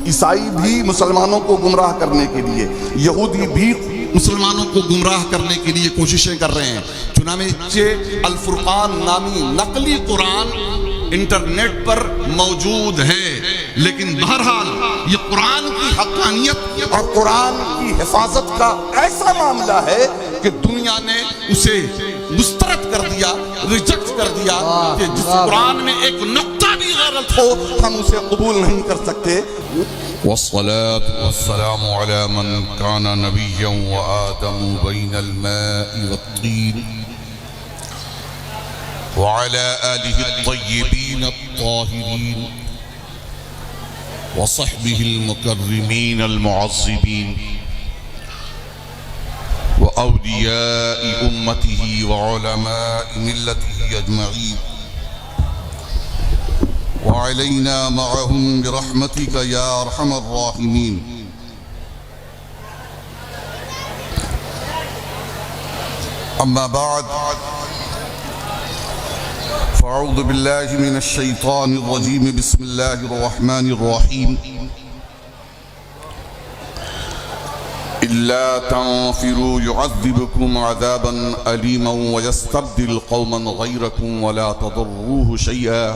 عیسائی بھی مسلمانوں کو گمراہ کرنے کے لیے، یہودی بھی مسلمانوں کو گمراہ کرنے کے لیے کوششیں کر رہے ہیں۔ چنانچہ الفرقان نامی نقلی قرآن انٹرنیٹ پر موجود ہے، لیکن بہرحال یہ قرآن کی حقانیت اور قرآن کی حفاظت کا ایسا معاملہ ہے کہ دنیا نے اسے مسترد کر دیا، ریجیکٹ کر دیا، کہ جس قرآن میں ایک نقطہ بھی غلط ہو ہم اسے قبول نہیں کر سکتے۔ والصلاة والسلام على من كان نبيا وآدم بين الماء والطين وعلى آله الطيبين الطاهرين وصحبه المكرمين المعظمين وأولياء أمته وعلماء ملته أجمعين وعلينا معهم برحمتك يا أرحم الراحمين۔ أما بعد، فأعوذ بالله من الشيطان الرجيم، بسم الله الرحمن الرحيم۔ إلا تنفروا يعذبكم عذابا أليما ويستبدل قوما غيركم ولا تضروه شيئا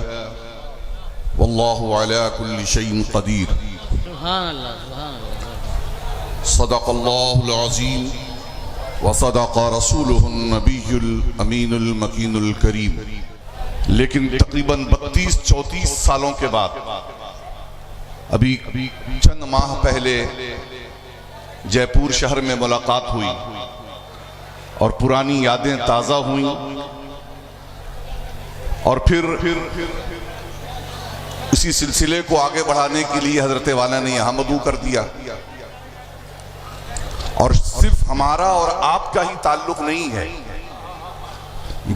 والله على كل شيء قدير۔ سبحان اللہ، سبحان اللہ۔ صدق الله العظيم وصدق رسوله النبي الأمين المكين الكريم۔ لیکن تقریباً 32-34 سالوں کے بعد ابھی چند ماہ پہلے جے پور شہر میں ملاقات ہوئی اور پرانی یادیں تازہ ہوئیں، اور پھر اسی سلسلے کو آگے بڑھانے کے لیے حضرت والا نے یہاں مدعو کر دیا۔ اور صرف ہمارا اور آپ کا ہی تعلق نہیں ہے،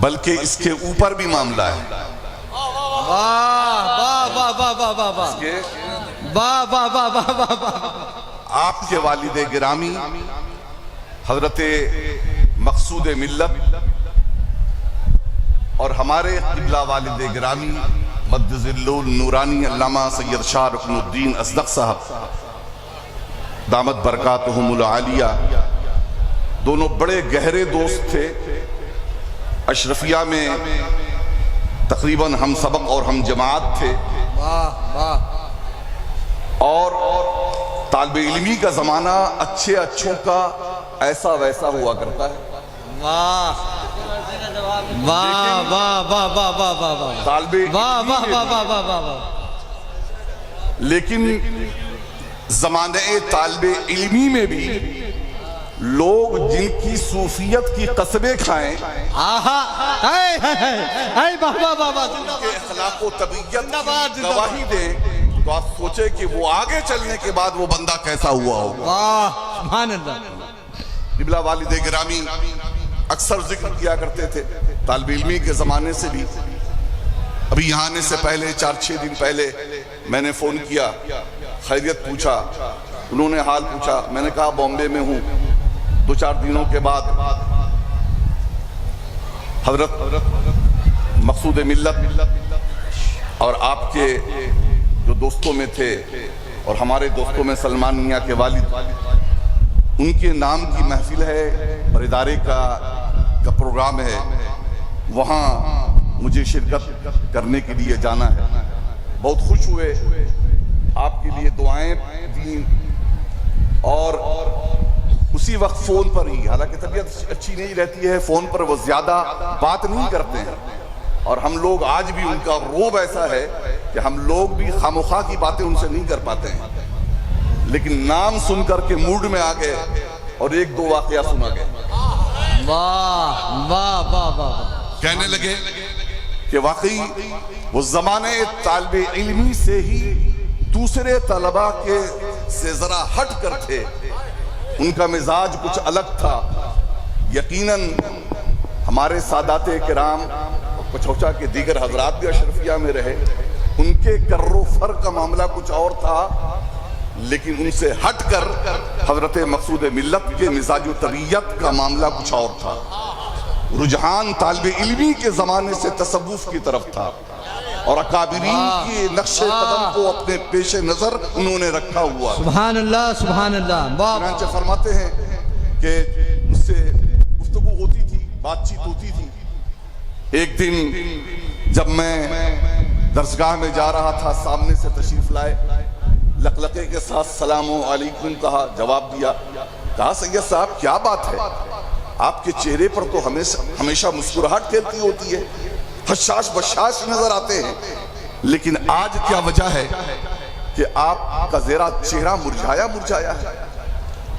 بلکہ اس کے اوپر بھی معاملہ ہے۔ واہ واہ واہ واہ واہ واہ واہ واہ واہ واہ واہ واہ۔ آپ کے والد گرامی حضرت مقصود ملت اور ہمارے قبلہ والد گرامی مد ظلہ النورانی علامہ سید شاہ رکن الدین اصدق صاحب دامت برکاتہم العالیہ دونوں بڑے گہرے دوست تھے۔ اشرفیہ میں تقریباً ہم سبق اور ہم جماعت تھے، اور طالب علمی کا زمانہ اچھے اچھوں کا ایسا ویسا ہوا کرتا ہے۔ واہ واہ واہ واہ واہ واہ واہ واہ طالب واہ واہ واہ واہ واہ واہ واہ۔ لیکن زمانے طالب علمی میں بھی لوگ جن کی صوفیت کی قصبیں کھائیں، آہا اے اے واہ واہ واہ واہ، ان کے اخلاق و طبیعت کی گواہی دیں، تو آپ سوچیں کہ وہ آگے چلنے کے بعد وہ بندہ کیسا ہوا ہوگا۔ واہ سبحان اللہ۔ قبلہ والد گرامی اکثر ذکر کیا کرتے تھے طالب علمی کے زمانے سے بھی۔ ابھی یہاں آنے سے پہلے 4-6 دن پہلے میں نے فون کیا، خیریت پوچھا، انہوں نے حال پوچھا، میں نے کہا بامبے میں ہوں۔ 2-4 دنوں کے بعد حضرت مقصود ملت اور آپ کے جو دوستوں میں تھے اور ہمارے دوستوں میں سلمان میاں کے والد، ان کے نام کی محفل ہے اور ادارے کا پروگرام ہے، وہاں مجھے شرکت کرنے کے لیے جانا ہے۔ بہت خوش ہوئے، آپ کے لیے دعائیں دیں، اور اسی وقت فون پر ہی، حالانکہ طبیعت اچھی نہیں رہتی ہے، فون پر وہ زیادہ بات نہیں کرتے ہیں، اور ہم لوگ آج بھی ان کا روب ایسا ہے کہ ہم لوگ بھی خامخواہ کی باتیں ان سے نہیں کر پاتے ہیں، لیکن نام سن کر کے موڈ میں آ گئے اور 1-2 واقعہ سنا گئے۔ واہ واہ واہ واہ۔ کہنے لگے کہ واقعی وہ زمانے طالب علمی سے ہی دوسرے طلباء کے سے ذرا ہٹ کر تھے، ان کا مزاج کچھ الگ تھا۔ یقیناً ہمارے سادات کرام اور کچھوچا کے دیگر حضرات بھی اشرفیہ میں رہے، ان کے کر و فر کا معاملہ کچھ اور تھا، لیکن ان سے ہٹ کر حضرت مقصود ملت کے مزاج و طبیعت کا معاملہ کچھ اور تھا۔ رجحان طالب علمی کے زمانے سے تصوف کی طرف تھا، اور اکابرین کے نقش قدم کو اپنے پیش نظر انہوں نے رکھا ہوا. سبحان اللہ سبحان اللہ. چنانچہ فرماتے ہیں کہ مجھ سے گفتگو ہوتی تھی, بات چیت ہوتی تھی. ایک دن جب میں درسگاہ میں جا رہا تھا, سامنے سے تشریف لائے, لقلقے کے ساتھ سلام علیکم کہا, جواب دیا. کہا سید صاحب کیا بات ہے, آپ کے چہرے پر تو ہمیشہ مسکراہٹ کھیلتی ہوتی ہے, حشاش بشاش نظر آتے ہیں, لیکن آج کیا وجہ ہے کہ آپ کا ذرا چہرہ مرجھایا مرجھایا ہے؟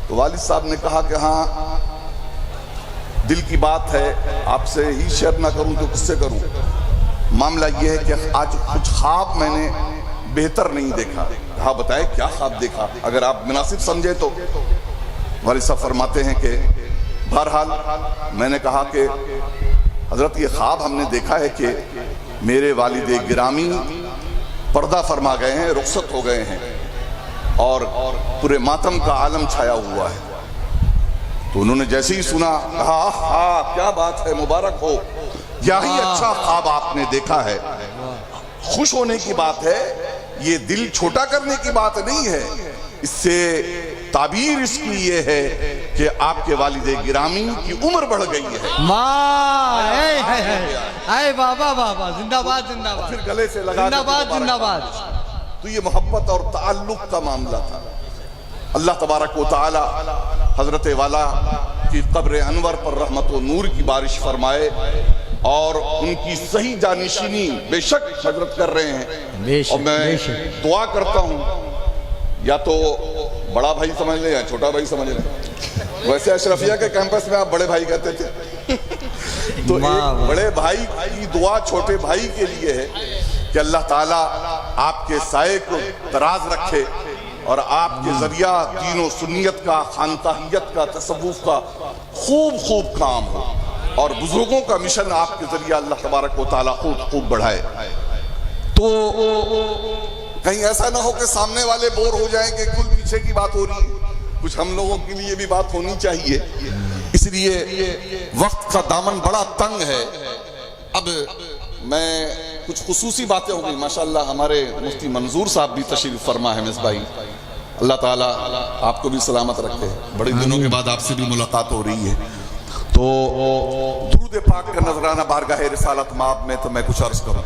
تو والد صاحب نے کہا کہ ہاں دل کی بات ہے, آپ سے ہی شیئر نہ کروں تو کس سے کروں. معاملہ یہ ہے کہ آج کچھ خواب میں نے بہتر نہیں دیکھا. کہا بتائے کیا خواب دیکھا, اگر آپ مناسب سمجھے تو. والد صاحب فرماتے ہیں کہ بہرحال میں نے کہا کہ حضرت یہ خواب ہم نے دیکھا ہے کہ میرے والد گرامی پردہ فرما گئے ہیں, رخصت ہو گئے ہیں, اور پورے ماتم کا عالم چھایا ہوا ہے. تو انہوں نے جیسے ہی سنا کہا ہاں کیا بات ہے, مبارک ہو, یہی اچھا خواب آپ نے دیکھا ہے. خوش ہونے کی بات ہے, یہ دل چھوٹا کرنے کی بات نہیں ہے. اس سے تعبیر اس کی یہ ہے کہ آپ کے والد گرامی کی عمر بڑھ گئی ہے. اے بابا بابا, زندہ باد زندہ باد. پھر گلے سے لگا زندہ باد زندہ باد. تو یہ محبت اور تعلق کا معاملہ تھا. اللہ تبارک و تعالی حضرت والا کی قبر انور پر رحمت و نور کی بارش فرمائے, اور ان کی صحیح جانشینی بے شک حضرت کر رہے ہیں. اور میں دعا کرتا ہوں, یا تو بڑا بھائی سمجھ لیں یا چھوٹا بھائی سمجھ لیں. ویسے اشرفیہ کے کیمپس میں آپ بڑے بھائی کہتے تھے, تو ایک بڑے بھائی کی دعا چھوٹے بھائی کے لیے ہے کہ اللہ تعالیٰ آپ کے سائے کو دراز رکھے, اور آپ کے ذریعہ دین و سنیت کا, خانقاہیت کا, تصوف کا خوب کام ہو, اور بزرگوں کا مشن آپ کے ذریعہ اللہ تبارک و تعالیٰ خوب بڑھائے. تو کہیں ایسا نہ ہو کہ سامنے والے بور ہو جائیں کہ کل پیچھے کی بات ہو رہی ہے, کچھ ہم لوگوں کے لیے بھی بات ہونی چاہیے. اس لیے وقت کا دامن بڑا تنگ ہے. اب میں کچھ خصوصی باتیں ہو گئی. ماشاءاللہ ہمارے مفتی منظور صاحب بھی تشریف فرما ہے مصباحی, اللہ تعالیٰ آپ کو بھی سلامت رکھے. بڑے دنوں کے بعد آپ سے بھی ملاقات ہو رہی ہے, تو درود پاک کا نذرانہ بارگاہ رسالت مآب میں تو میں کچھ عرض کروں.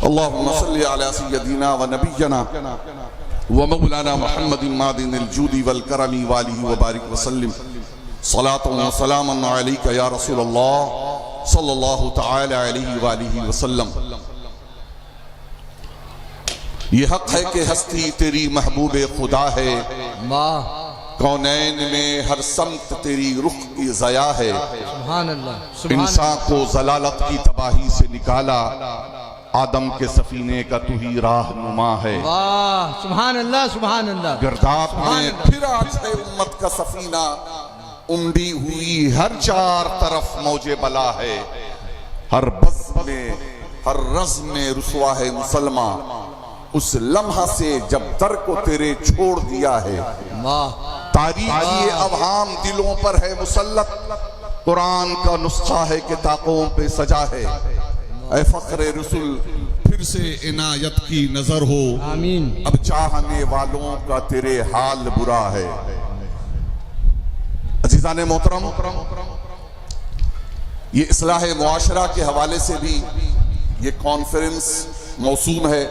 اللہم صلی علی سیدنا و نبینا و مولانا محمد معدن الجود والکرم والہ وبارک وسلم. صلاۃ و سلام علیک یا رسول اللہ صلی اللہ تعالی علیہ وآلہ وسلم. یہ حق ہے کہ ہستی تیری محبوب خدا ہے, کونین میں ہر سمت تیری رخ کی ضیاء ہے. سبحان اللہ. انسان کو ضلالت کی تباہی سے نکالا, آدم کے سفینے کا تو ہی راہ نما ہے. واہ سبحان اللہ سبحان اللہ. گرداب میں پھر آج ہے امت کا سفینہ, امڈی ہوئی ہر چار طرف موج بلا ہے. ہر بزم میں ہر رزم میں رسوا ہے مسلمان, اس لمحہ سے جب در کو تیرے چھوڑ دیا ہے. تاریخی اوہام دلوں پر ہے مسلط, قرآن کا نسخہ ہے کہ طاقوں پہ سجا ہے. اے فخر رسول پھر سے عنایت کی نظر ہو, آمین. اب چاہنے والوں کا تیرے حال برا ہے. عزیزان محترم, یہ اصلاح معاشرہ کے حوالے سے بھی یہ کانفرنس موسوم ہے,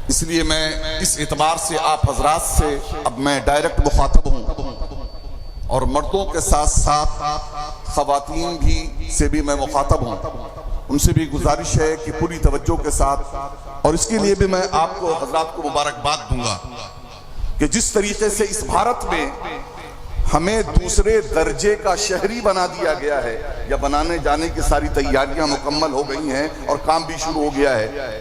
اس لیے میں اس اعتبار سے آپ حضرات سے اب میں ڈائریکٹ مخاطب ہوں, اور مردوں کے ساتھ ساتھ خواتین بھی سے بھی میں مخاطب ہوں. ان سے بھی گزارش ہے کہ پوری توجہ کے ساتھ, اور اس کے لیے بھی میں آپ کو حضرات کو مبارکباد دوں گا کہ جس طریقے سے اس بھارت میں ہمیں دوسرے درجے کا شہری بنا دیا گیا ہے, یا بنانے جانے کی ساری تیاریاں مکمل ہو گئی ہیں اور کام بھی شروع ہو گیا ہے,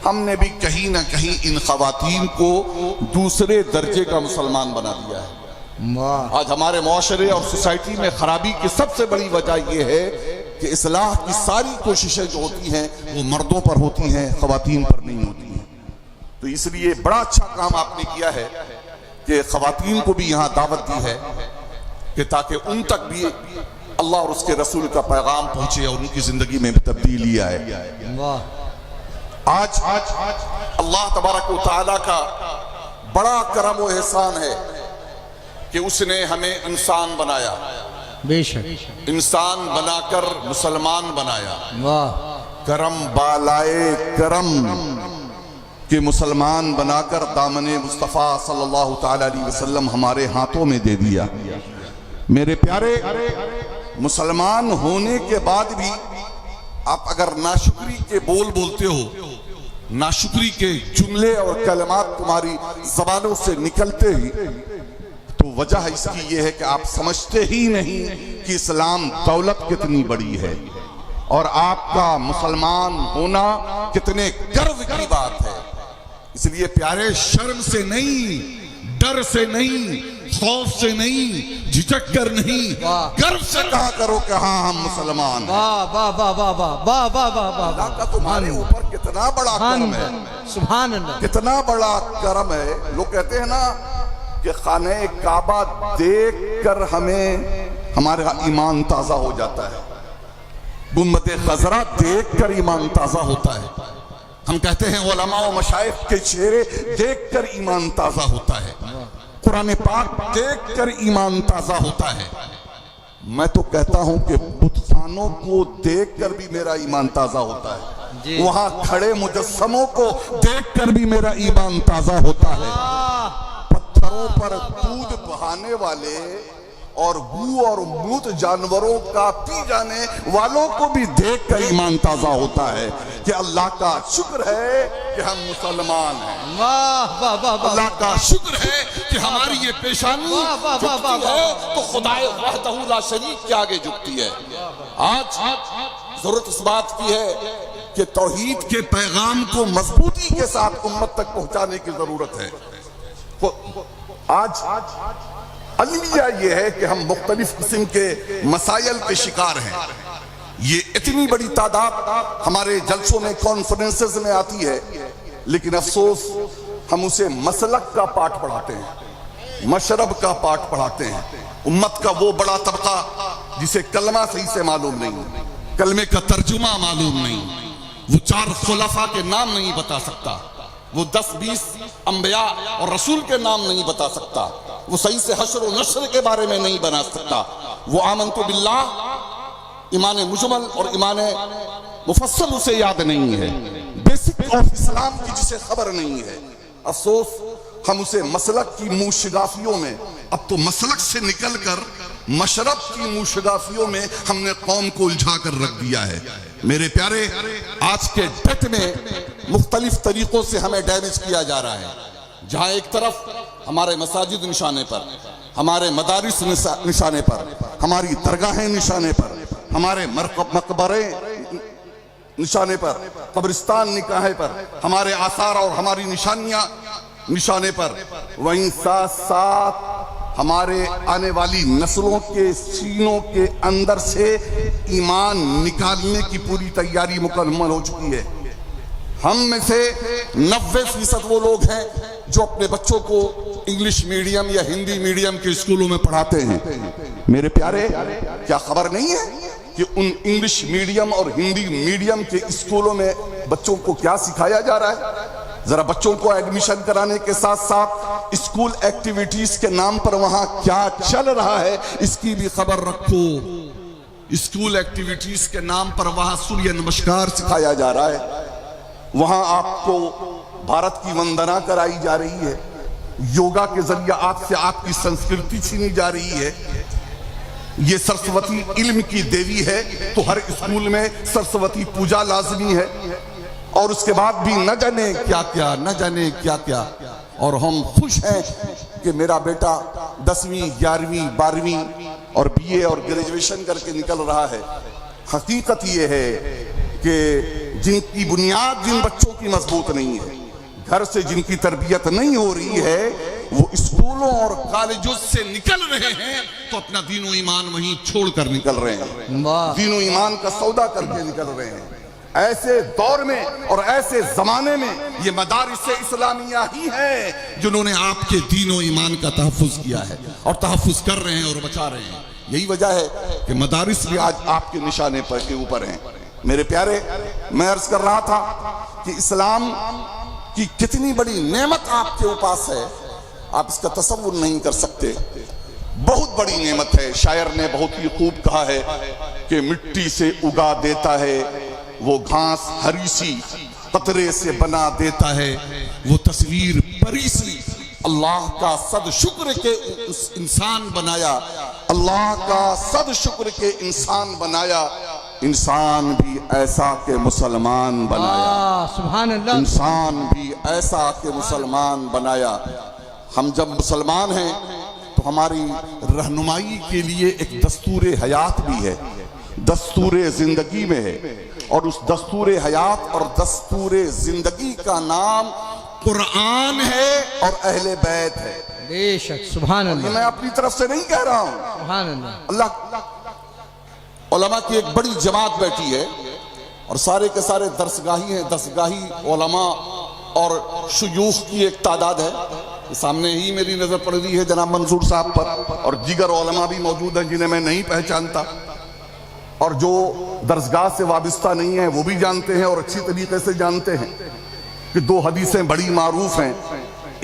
ہم نے بھی کہیں نہ کہیں ان خواتین کو دوسرے درجے کا مسلمان بنا دیا ہے. آج ہمارے معاشرے اور سوسائٹی میں خرابی کی سب سے بڑی وجہ یہ ہے کہ اصلاح کی ساری کوششیں جو ہوتی ہیں وہ مردوں پر ہوتی ہیں, خواتین پر نہیں ہوتی ہیں. تو اس لیے بڑا اچھا کام آپ نے کیا ہے کہ خواتین کو بھی یہاں دعوت دی ہے کہ تاکہ ان تک بھی اللہ اور اس کے رسول کا پیغام پہنچے اور ان کی زندگی میں تبدیلی آئے. آج اللہ تبارک و تعالیٰ کا بڑا کرم و احسان ہے کہ اس نے ہمیں انسان بنایا، بے شک انسان بنا کر مسلمان بنایا۔ واہ کرم بالائے کرم کہ مسلمان بنا کر دامن مصطفیٰ صلی اللہ تعالیٰ علیہ وسلم ہمارے ہاتھوں میں دے دیا۔ میرے پیارے، مسلمان ہونے کے بعد بھی آپ اگر ناشکری کے بول بولتے ہو، ناشکری کے جملے اور کلمات تمہاری زبانوں سے نکلتے ہی، تو وجہ اس کی یہ ہے کہ آپ سمجھتے ہی نہیں کہ اسلام دولت کتنی بڑی ہے اور آپ کا مسلمان ہونا کتنے گرو کی بات ہے۔ اس لیے پیارے، شرم سے نہیں، ڈر سے نہیں، خوف سے نہیں، جھجک کر نہیں، گرو سے کہا کرو کہ ہاں ہم مسلمان ہیں۔ واہ واہ واہ واہ واہ واہ واہ واہ واہ اللہ کا تمہارے اوپر کتنا بڑا کرم ہے، سبحان اللہ، کتنا بڑا کرم ہے۔ لوگ کہتے ہیں نا کہ خانہ کعبہ دیکھ کر ہمارا ایمان تازہ ہو جاتا ہے، گنبد خضرا دیکھ کر ایمان تازہ ہوتا ہے۔ ہم کہتے ہیں علماء و مشائخ کے چہرے دیکھ کر ایمان تازہ ہوتا ہے، قرآن پاک دیکھ کر ایمان تازہ ہوتا ہے۔ میں تو کہتا ہوں کہ بتخانوں کو دیکھ کر بھی میرا ایمان تازہ ہوتا ہے، وہاں کھڑے مجسموں کو دیکھ کر بھی میرا ایمان تازہ ہوتا ہے، پتھروں پر دودھ بہانے والے اور بو اور موت جانوروں کا پی جانے والوں کو بھی دیکھ کر ایمان تازہ ہوتا ہے کہ اللہ کا شکر ہے کہ ہم مسلمان ہیں۔ واہ واہ واہ واہ، اللہ کا شکر ہے کہ ہماری یہ پیشانی جھکتی ہے تو خدائے وحدہ لا شریک کے آگے جھکتی ہے۔ آج ضرورت اس بات کی ہے کہ توحید کے پیغام کو مضبوطی کے ساتھ امت تک پہنچانے کی ضرورت ہے۔ آج المیہ یہ ہے کہ ہم مختلف قسم کے مسائل کے شکار ہیں۔ یہ اتنی بڑی تعداد ہمارے جلسوں میں، کانفرنسز میں آتی ہے، لیکن افسوس ہم اسے مسلک کا پاٹ پڑھاتے ہیں، مشرب کا پاٹ پڑھاتے ہیں۔ امت کا وہ بڑا طبقہ جسے کلمہ صحیح سے معلوم نہیں، کلمے کا ترجمہ معلوم نہیں، وہ 4 خلفاء کے نام نہیں بتا سکتا، وہ 10-20 انبیاء اور رسول کے نام نہیں بتا سکتا، وہ صحیح سے حشر و نشر کے بارے میں نہیں بنا سکتا، وہ آمنت باللہ ایمان مجمل اور ایمان مفصل اسے یاد نہیں ہے، بیسک آف اسلام کی جسے خبر نہیں ہے۔ افسوس ہم اسے مسلک کی موشگافیوں میں، اب تو مسلک سے نکل کر مشرب کی موشگافیوں میں ہم نے قوم کو الجھا کر رکھ دیا ہے۔ میرے پیارے، آج کے ڈیٹ میں مختلف طریقوں سے ہمیں ڈیمیج کیا جا رہا ہے۔ جہاں ایک طرف ہمارے مساجد نشانے پر، ہمارے مدارس نشانے پر، ہماری درگاہیں نشانے پر، ہمارے مقبرے نشانے پر، قبرستان نکاحے پر، ہمارے آثار اور ہماری نشانیاں نشانے پر، وہیں ساتھ ساتھ ہمارے آنے والی نسلوں کے سینوں کے اندر سے ایمان نکالنے کی پوری تیاری مکمل ہو چکی ہے۔ ہم میں سے 90% وہ لوگ ہیں جو اپنے بچوں کو انگلش میڈیم یا ہندی میڈیم کے اسکولوں میں پڑھاتے ہیں۔ میرے پیارے، کیا خبر نہیں ہے کہ ان انگلش میڈیم اور ہندی میڈیم کے اسکولوں میں بچوں کو کیا سکھایا جا رہا ہے؟ ذرا بچوں کو ایڈمیشن کرانے کے ساتھ ساتھ اسکول ایکٹیویٹیز کے نام پر وہاں کیا چل رہا ہے اس کی بھی خبر رکھو۔ اسکول ایکٹیویٹیز کے نام پر وہاں سوریہ نمسکار سکھایا جا رہا ہے، وہاں آپ کو بھارت کی وندنا کرائی جا رہی ہے، یوگا کے ذریعے آپ سے آپ کی سنسکرتی چھینی جا رہی ہے۔ یہ سرسوتی علم کی دیوی ہے تو ہر اسکول میں سرسوتی پوجا لازمی ہے، اور اس کے بعد بھی نہ جانے کیا کیا، نہ جانے کیا کیا، اور ہم خوش ہیں کہ میرا بیٹا 10ویں 11ویں 12ویں اور BA اور گریجویشن کر کے نکل رہا ہے۔ حقیقت یہ ہے کہ جن کی بنیاد جن بچوں کی مضبوط نہیں ہے، گھر سے جن کی تربیت نہیں ہو رہی ہے، وہ اسکولوں اور کالجوں سے نکل رہے ہیں تو اپنا دین و ایمان وہیں چھوڑ کر نکل رہے ہیں، دین و ایمان کا سودا کر کے نکل رہے ہیں۔ ایسے دور میں اور ایسے زمانے میں یہ مدارس اسلامیہ ہی ہیں جنہوں نے آپ کے دین و ایمان کا تحفظ کیا ہے اور تحفظ کر رہے ہیں اور بچا رہے ہیں۔ یہی وجہ ہے کہ مدارس بھی آج آپ کے نشانے پر کے اوپر ہیں۔ میرے پیارے، میں عرض کر رہا تھا کہ اسلام کی کتنی بڑی نعمت آپ کے پاس ہے، آپ اس کا تصور نہیں کر سکتے۔ بہت بڑی نعمت ہے۔ شاعر نے بہت ہی خوب کہا ہے کہ مٹی سے اگا دیتا ہے وہ گھاس ہری سی، قطرے سے بنا دیتا ہے وہ تصویر پری سی۔ اللہ کا صد شکر کے اس انسان بنایا، اللہ کا صد شکر کے انسان بنایا، انسان بھی ایسا کہ مسلمان بنایا، سبحان اللہ، انسان بھی ایسا کہ مسلمان بنایا۔ ہم جب مسلمان ہیں تو ہماری رہنمائی کے لیے ایک دستور حیات بھی ہے، دستور زندگی میں ہے، اور اس دستور حیات اور دستور زندگی کا نام قرآن ہے اور اہل بیت ہے۔ بے شک، سبحان یہ اللہ، میں اپنی طرف سے نہیں کہہ رہا ہوں، سبحان اللہ، اللہ علماء کی ایک بڑی جماعت بیٹھی ہے اور سارے کے سارے درسگاہی ہیں، درسگاہی علماء اور شیوخ کی ایک تعداد ہے۔ سامنے ہی میری نظر پڑ رہی ہے جناب منظور صاحب پر، اور دیگر علماء بھی موجود ہیں جنہیں میں نہیں پہچانتا، اور جو درسگاہ سے وابستہ نہیں ہیں وہ بھی جانتے ہیں اور اچھی طریقے سے جانتے ہیں کہ دو حدیثیں بڑی معروف ہیں،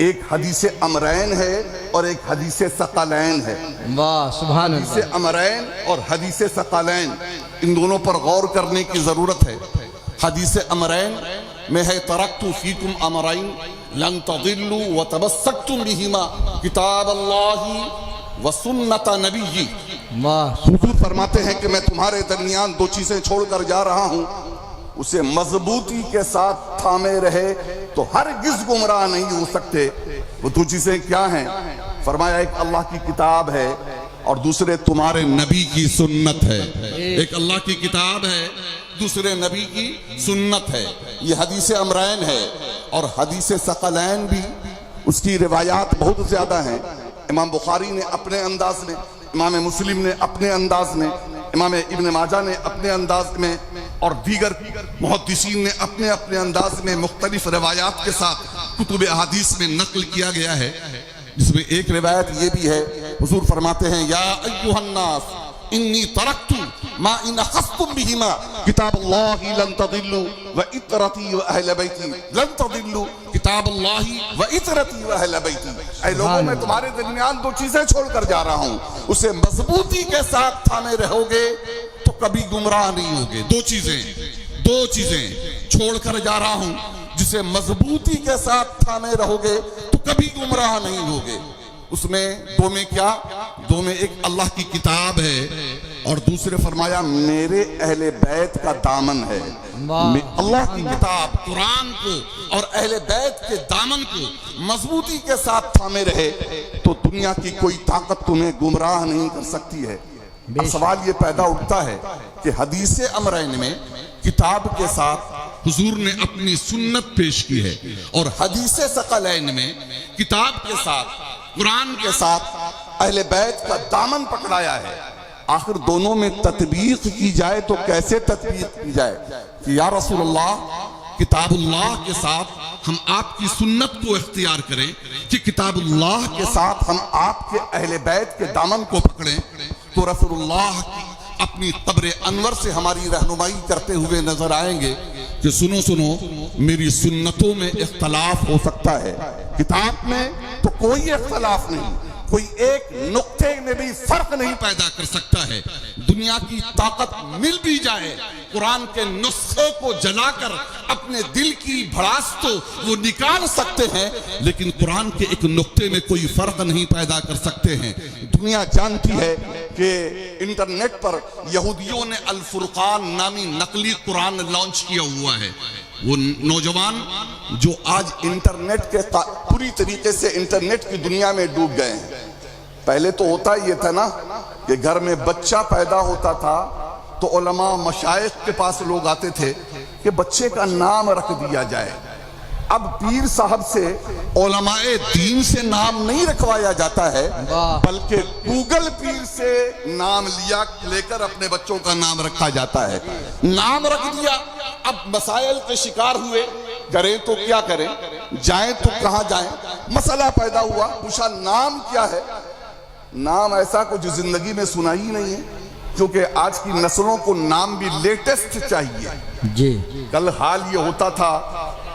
ایک حدیث امرین ہے اور ایک حدیث ثقلین ہے۔ واہ سبحان اللہ، حدیث امرین اور حدیث ثقلین، ان دونوں پر غور کرنے کی ضرورت ہے۔ حدیث امرین میں ہے ترکت فیکم امرین لن تضلوا وتمسکتم بہما کتاب اللہ وسنت نبی۔ واہ، حضور فرماتے ہیں کہ میں تمہارے درمیان دو چیزیں چھوڑ کر جا رہا ہوں، اسے مضبوطی کے ساتھ تھامے رہے تو ہرگز گمراہ نہیں ہو سکتے۔ وہ دو چیزیں کیا ہیں؟ فرمایا ایک اللہ کی کتاب ہے اور دوسرے تمہارے نبی کی سنت ہے۔ ایک اللہ کی کتاب ہے، دوسرے نبی کی سنت ہے، یہ حدیث امرین ہے۔ اور حدیث ثقلین بھی اس کی روایات بہت زیادہ ہیں۔ امام بخاری نے اپنے انداز میں، امام مسلم نے اپنے انداز میں، امام ابن ماجہ نے اپنے انداز میں، اور دیگر محدثین نے اپنے اپنے انداز میں مختلف روایات کے ساتھ کتب احادیث میں نقل کیا گیا ہے، جس میں ایک روایت یہ بھی ہے، حضور فرماتے ہیں یا ایھا الناس انی ترکت ما ان اخذتم بہما کتاب اللہ لن تضلوا وعطرتی واہل بیتی، لن تضلوا کتاب اللہ وعطرتی واہل بیتی۔ اے لوگوں، میں تمہارے درمیان دو چیزیں چھوڑ کر جا رہا ہوں، اسے مضبوطی کے ساتھ تھامے رہو گے تو کبھی گمراہ نہیں ہوگے۔ دو چیزیں چھوڑ کر جا رہا ہوں، جسے مضبوطی کے ساتھ تھامے رہو گے تو کبھی گمراہ نہیں ہوگے۔ اس میں دو میں کیا؟ دو میں ایک اللہ کی کتاب ہے اور دوسرے فرمایا میرے اہل بیت کا دامن ہے۔ اللہ کی کتاب قرآن کو اور اہل بیت کے دامن کو مضبوطی کے ساتھ تھامے رہے تو دنیا کی کوئی طاقت تمہیں گمراہ نہیں کر سکتی ہے۔ اب سوال یہ پیدا اٹھتا ہے کہ حدیث امرین میں کتاب کے ساتھ حضور نے اپنی سنت پیش کی ہے، اور حدیث ثقلین میں کتاب کے ساتھ، قرآن کے ساتھ اہل بیت کا دامن پکڑایا ہے۔ آخر دونوں میں تطبیق کی جائے تو کیسے تطبیق کی جائے کہ یا رسول اللہ کتاب اللہ کے ساتھ ہم آپ کی سنت کو اختیار کریں کہ کتاب اللہ کے ساتھ ہم آپ کے اہل بیت کے دامن کو پکڑیں، تو رسول اللہ کی اپنی قبر انور سے ہماری رہنمائی کرتے ہوئے نظر آئیں گے کہ سنو میری سنتوں میں اختلاف ہو سکتا ہے، کتاب میں تو کوئی اختلاف نہیں، کوئی ایک نقطے میں بھی فرق نہیں پیدا کر سکتا ہے۔ دنیا کی طاقت مل بھی جائے، قرآن کے نسخے کو جلا کر اپنے دل کی بھڑاس تو وہ نکال سکتے ہیں، لیکن قرآن کے ایک نقطے میں کوئی فرق نہیں پیدا کر سکتے ہیں۔ دنیا جانتی ہے کہ انٹرنیٹ پر یہودیوں نے الفرقان نامی نقلی قرآن لانچ کیا ہوا ہے۔ وہ نوجوان جو آج انٹرنیٹ کے پوری طریقے سے انٹرنیٹ کی دنیا میں ڈوب گئے ہیں۔ پہلے تو ہوتا یہ تھا نا کہ گھر میں بچہ پیدا ہوتا تھا تو علماء مشائخ کے پاس لوگ آتے تھے کہ بچے کا نام رکھ دیا جائے۔ اب پیر صاحب سے علماء دین سے نام نہیں رکھوایا جاتا ہے، بلکہ گوگل پیر سے نام لے کر اپنے بچوں کا نام رکھا جاتا ہے۔ نام رکھ دیا، اب مسائل کے شکار ہوئے، کریں تو کیا کریں، جائیں تو کہاں جائیں، مسئلہ پیدا ہوا، پوچھا نام کیا ہے؟ نام ایسا کو جو زندگی میں سنا ہی نہیں ہے، کیونکہ آج کی نسلوں کو نام بھی لیٹسٹ چاہیے. جی کل حال یہ ہوتا تھا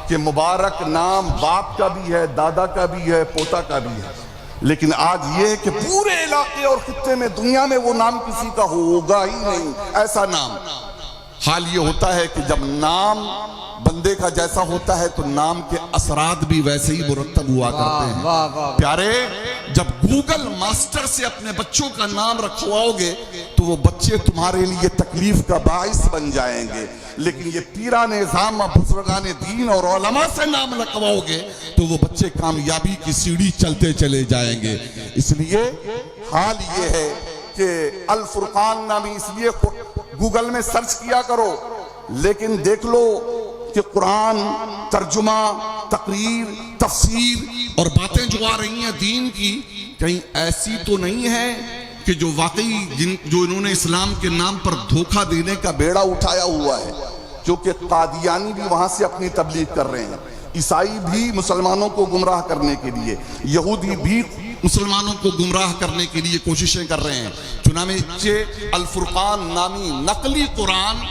کہ مبارک نام باپ کا بھی ہے, دادا کا بھی ہے, پوتا کا بھی ہے, لیکن آج یہ ہے کہ پورے علاقے اور خطے میں, دنیا میں وہ نام کسی کا ہوگا ہی نہیں ایسا نام. حال یہ ہوتا ہے کہ جب نام بندے کا جیسا ہوتا ہے تو نام کے اثرات بھی ویسے ہی مرتب ہوا کرتے ہیں. پیارے, جب گوگل ماسٹر سے اپنے بچوں کا نام رکھواؤ گے تو وہ بچے تمہارے لیے تکلیف کا باعث بن جائیں گے, لیکن یہ پیران نظام, بزرگان دین اور علماء سے نام رکھواؤ گے تو وہ بچے کامیابی کی سیڑھی چلتے چلے جائیں گے. اس لیے حال یہ ہے کہ الفرقان نامی, اس لیے گوگل میں سرچ کیا کرو, لیکن دیکھ لو کہ قرآن, ترجمہ, تقریر, تفسیر اور باتیں جو آ رہی ہیں دین کی, کہیں ایسی تو نہیں ہے کہ جو واقعی جو انہوں نے اسلام کے نام پر دھوکہ دینے کا بیڑا اٹھایا ہوا ہے. کیونکہ قادیانی بھی وہاں سے اپنی تبلیغ کر رہے ہیں, عیسائی بھی مسلمانوں کو گمراہ کرنے کے لیے, یہودی بھی مسلمانوں کو گمراہ کرنے کے لیے کوششیں کر رہے ہیں. چنانچہ الفرقان نامی نقلی قرآن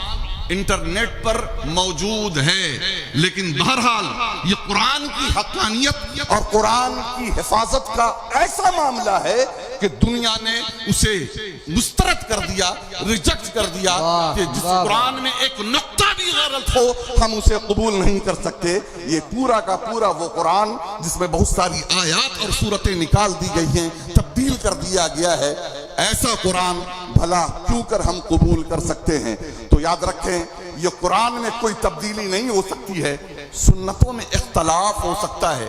انٹرنیٹ پر موجود ہے, لیکن بہرحال یہ قرآن کی حقانیت اور قرآن کی حفاظت کا ایسا معاملہ ہے کہ دنیا نے اسے مسترد کر دیا, ریجیکٹ کر دیا, کہ جس قرآن میں ایک نقطہ بھی غلط ہو ہم اسے قبول نہیں کر سکتے. یہ پورا کا پورا وہ قرآن جس میں بہت ساری آیات اور صورتیں نکال دی گئی ہیں, تبدیل کر دیا گیا ہے, ایسا قرآن بھلا کیوں کر ہم قبول کر سکتے ہیں. تو یاد رکھیں, یہ قرآن میں کوئی تبدیلی نہیں ہو سکتی ہے, سنتوں میں اختلاف ہو سکتا ہے.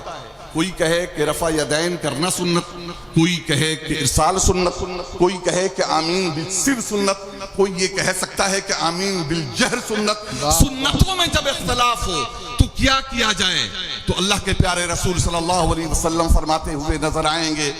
کوئی کہے کہ رفع یدین کرنا سنت, کوئی کہے کہ ارسال سنت, کوئی کہے کہ آمین بالسر سنت, کوئی یہ کہہ سکتا ہے کہ آمین بالجہر سنت. سنتوں میں جب اختلاف ہو تو کیا کیا جائے؟ تو اللہ کے پیارے رسول صلی اللہ علیہ وسلم فرماتے ہوئے نظر آئیں گے,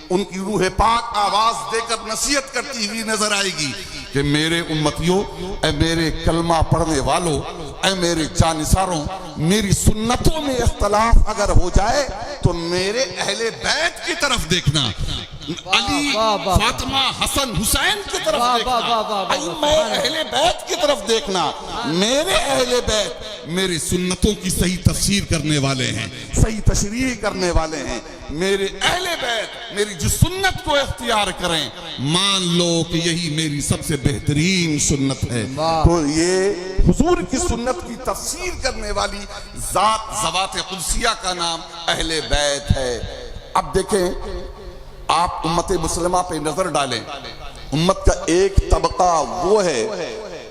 ان کی روح پاک آواز دے کر نصیحت کرتی ہوئی نظر آئے گی کہ میرے امتیوں, اے میرے کلمہ پڑھنے والوں, اے میرے جانثاروں, میری سنتوں میں اختلاف اگر ہو جائے تو میرے اہل بیت کی طرف دیکھنا, علی, فاطمہ, حسن, حسین کی طرف دیکھنا, ائمہ اہل بیت کی طرف دیکھنا. میرے اہل بیت میری سنتوں کی صحیح تفسیر کرنے والے ہیں, صحیح تشریح کرنے والے ہیں. میرے اہل بیت میری جس سنت کو اختیار کریں, مان لو کہ یہی میری سب سے بہترین سنت ہے. تو یہ حضور کی سنت کی تفسیر کرنے والی ذات, ذوات قدسیہ کا نام اہل بیت ہے. اب دیکھیں, آپ امت مسلمہ پہ نظر ڈالیں, امت کا ایک طبقہ وہ ہے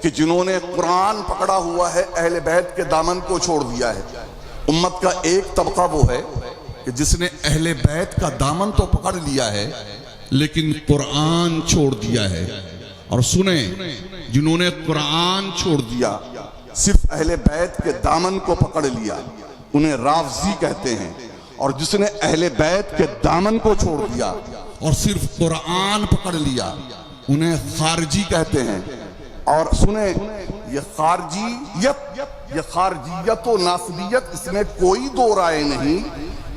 کہ جنہوں نے قرآن پکڑا ہوا ہے, اہل بیت کے دامن کو چھوڑ دیا ہے. امت کا ایک طبقہ وہ ہے کہ جس نے اہل بیت کا دامن تو پکڑ لیا ہے لیکن قرآن چھوڑ دیا ہے. اور سنیں, جنہوں نے قرآن چھوڑ دیا, صرف اہل بیت کے دامن کو پکڑ لیا, انہیں رافضی کہتے ہیں. اور جس نے اہل بیت کے دامن کو چھوڑ دیا اور صرف قرآن پکڑ لیا, انہیں خارجی کہتے ہیں. اور سنیں, یہ خارجیت, یہ خارجیت و ناصبیت, اس میں کوئی دو رائے نہیں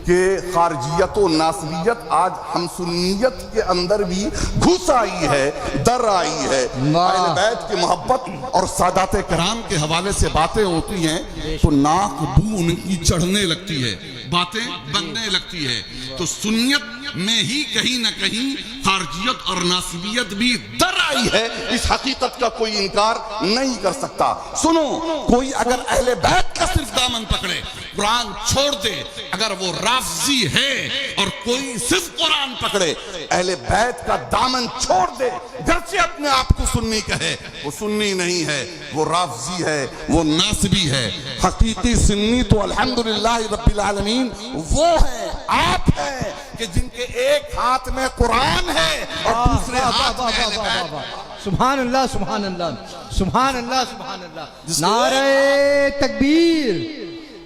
کہ خارجیت و ناصبیت آج ہم سنیت کے اندر بھی گھس آئی ہے, در آئی ہے. اہل بیت کی محبت اور سادات کرام کے حوالے سے باتیں ہوتی ہیں تو ناک بو ان کی چڑھنے لگتی ہے, باتیں بننے لگتی ہے. تو سنیت میں ہی کہیں نہ کہیں خارجیت اور ناصبیت بھی در آئی ہے, اس حقیقت کا کوئی انکار نہیں کر سکتا. سنو, کوئی اگر اہل بیت کا صرف دامن پکڑے, قرآن چھوڑ دے, اگر وہ رافضی ہے, اور کوئی صرف قرآن پکڑے, اہل بیت کا دامن چھوڑ دے, گرچہ اپنے آپ کو سنی کہے, وہ سنی نہیں ہے, وہ رافضی ہے, وہ ناصبی ہے. حقیقی سنی تو الحمدللہ رب العالمین وہ ہیں, آپ ہیں, کہ جن کے ایک ہاتھ میں قرآن ہے اور دوسرے ہاتھ میں اہل بیت. سبحان اللہ, سبحان اللہ, سبحان اللہ, سبحان اللہ. نعرہ تکبیر,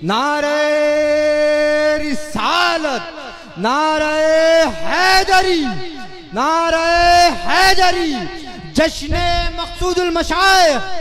نعرہ رسالت, نعرہ حیدری, نعرہ حیدری, جشن مقصود المشائخ,